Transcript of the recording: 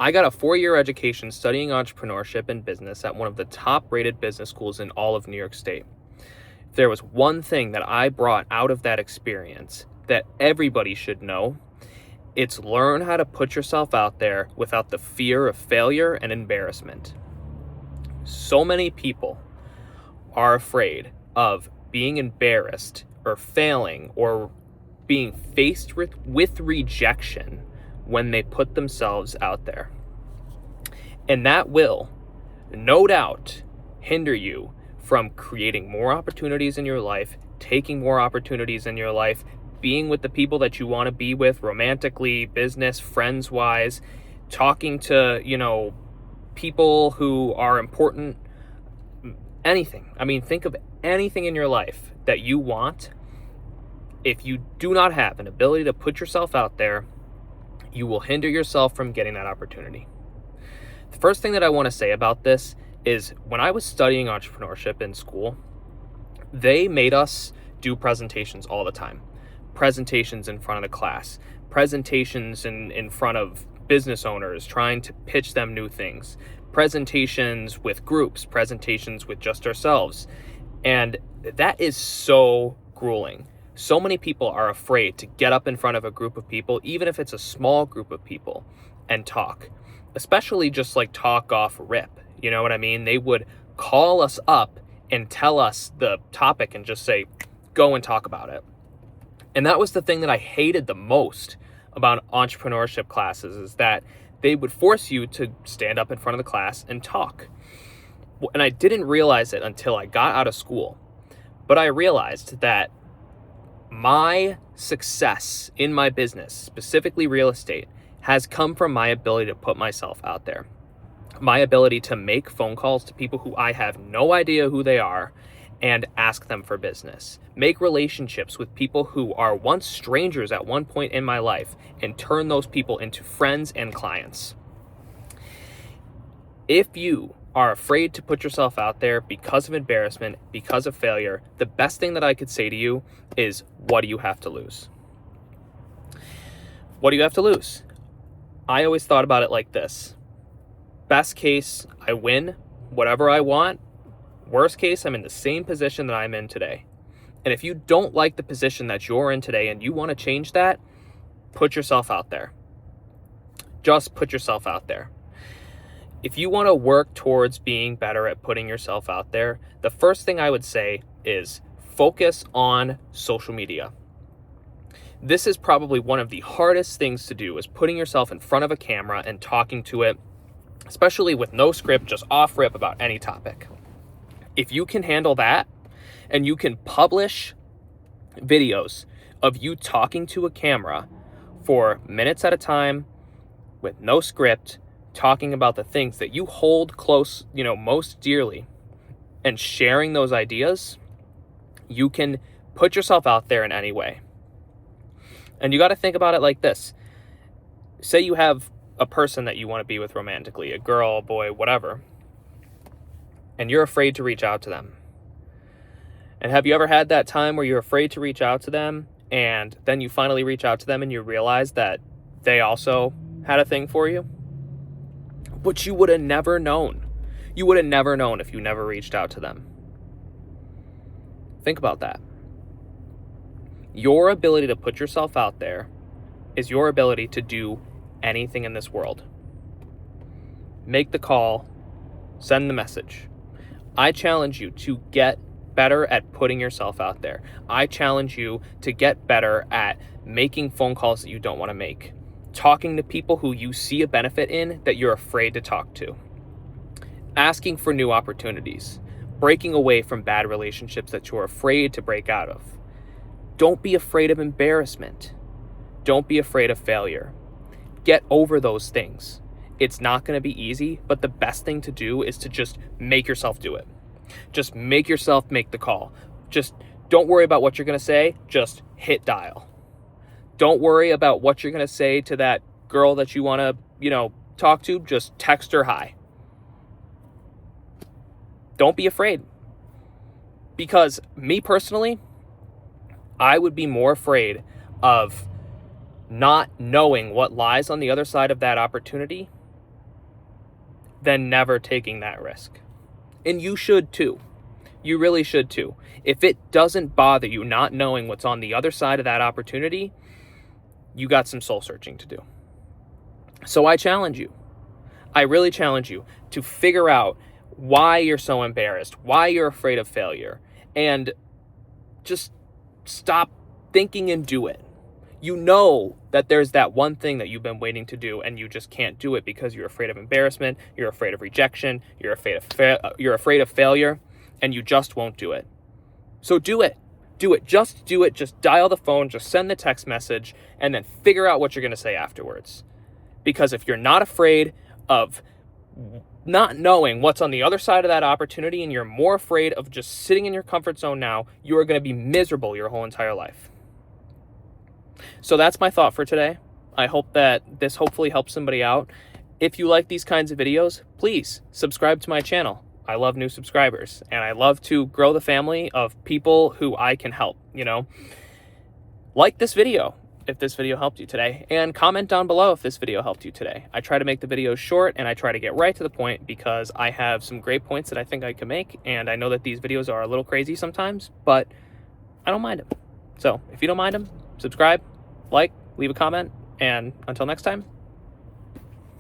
I got a 4-year education studying entrepreneurship and business at one of the top-rated business schools in all of New York State. If there was one thing that I brought out of that experience that everybody should know, it's learn how to put yourself out there without the fear of failure and embarrassment. So many people are afraid of being embarrassed or failing or being faced with rejection when they put themselves out there. And that will, no doubt, hinder you from creating more opportunities in your life, taking more opportunities in your life, being with the people that you want to be with romantically, business, friends-wise, talking to, people who are important, anything. I mean, think of anything in your life that you want. If you do not have an ability to put yourself out there, you will hinder yourself from getting that opportunity. The first thing that I want to say about this is when I was studying entrepreneurship in school, they made us do presentations all the time. Presentations in front of the class, presentations in front of business owners trying to pitch them new things, presentations with groups, presentations with just ourselves. And that is so grueling. So many people are afraid to get up in front of a group of people, even if it's a small group of people, and talk, especially just like talk off rip. You know what I mean? They would call us up and tell us the topic and just say, go and talk about it. And that was the thing that I hated the most about entrepreneurship classes, is that they would force you to stand up in front of the class and talk. And I didn't realize it until I got out of school. But I realized that my success in my business, specifically real estate, has come from my ability to put myself out there. My ability to make phone calls to people who I have no idea who they are and ask them for business. Make relationships with people who are once strangers at one point in my life and turn those people into friends and clients. If you are afraid to put yourself out there because of embarrassment, because of failure, the best thing that I could say to you is, what do you have to lose? What do you have to lose? I always thought about it like this. Best case, I win whatever I want. Worst case, I'm in the same position that I'm in today. And if you don't like the position that you're in today and you want to change that, put yourself out there. Just put yourself out there. If you want to work towards being better at putting yourself out there, the first thing I would say is focus on social media. This is probably one of the hardest things to do, is putting yourself in front of a camera and talking to it, especially with no script, just off rip about any topic. If you can handle that and you can publish videos of you talking to a camera for minutes at a time with no script, talking about the things that you hold close, most dearly, and sharing those ideas, you can put yourself out there in any way. And you got to think about it like this. Say you have a person that you want to be with romantically, a girl, a boy, whatever, and you're afraid to reach out to them. And have you ever had that time where you're afraid to reach out to them, and then you finally reach out to them and you realize that they also had a thing for you? But you would have never known. You would have never known if you never reached out to them. Think about that. Your ability to put yourself out there is your ability to do anything in this world. Make the call, send the message. I challenge you to get better at putting yourself out there. I challenge you to get better at making phone calls that you don't want to make. Talking to people who you see a benefit in that you're afraid to talk to. Asking for new opportunities. Breaking away from bad relationships that you're afraid to break out of. Don't be afraid of embarrassment. Don't be afraid of failure. Get over those things. It's not going to be easy, but the best thing to do is to just make yourself do it. Just make yourself make the call. Just don't worry about what you're going to say. Just hit dial. Don't worry about what you're going to say to that girl that you want to, talk to. Just text her hi. Don't be afraid. Because me personally, I would be more afraid of not knowing what lies on the other side of that opportunity than never taking that risk. And you should too. You really should too. If it doesn't bother you not knowing what's on the other side of that opportunity, you got some soul searching to do. So I challenge you. I really challenge you to figure out why you're so embarrassed, why you're afraid of failure, and just stop thinking and do it. You know that there's that one thing that you've been waiting to do and you just can't do it because you're afraid of embarrassment, you're afraid of rejection, you're afraid of failure, and you just won't do it. So do it. Do it. Just do it. Just dial the phone, just send the text message, and then figure out what you're going to say afterwards. Because if you're not afraid of not knowing what's on the other side of that opportunity and you're more afraid of just sitting in your comfort zone now, you are going to be miserable your whole entire life. So that's my thought for today. I hope that this hopefully helps somebody out. If you like these kinds of videos, please subscribe to my channel. I love new subscribers, and I love to grow the family of people who I can help, Like this video if this video helped you today, and comment down below if this video helped you today. I try to make the videos short, and I try to get right to the point because I have some great points that I think I can make, and I know that these videos are a little crazy sometimes, but I don't mind them. So if you don't mind them, subscribe, like, leave a comment, and until next time,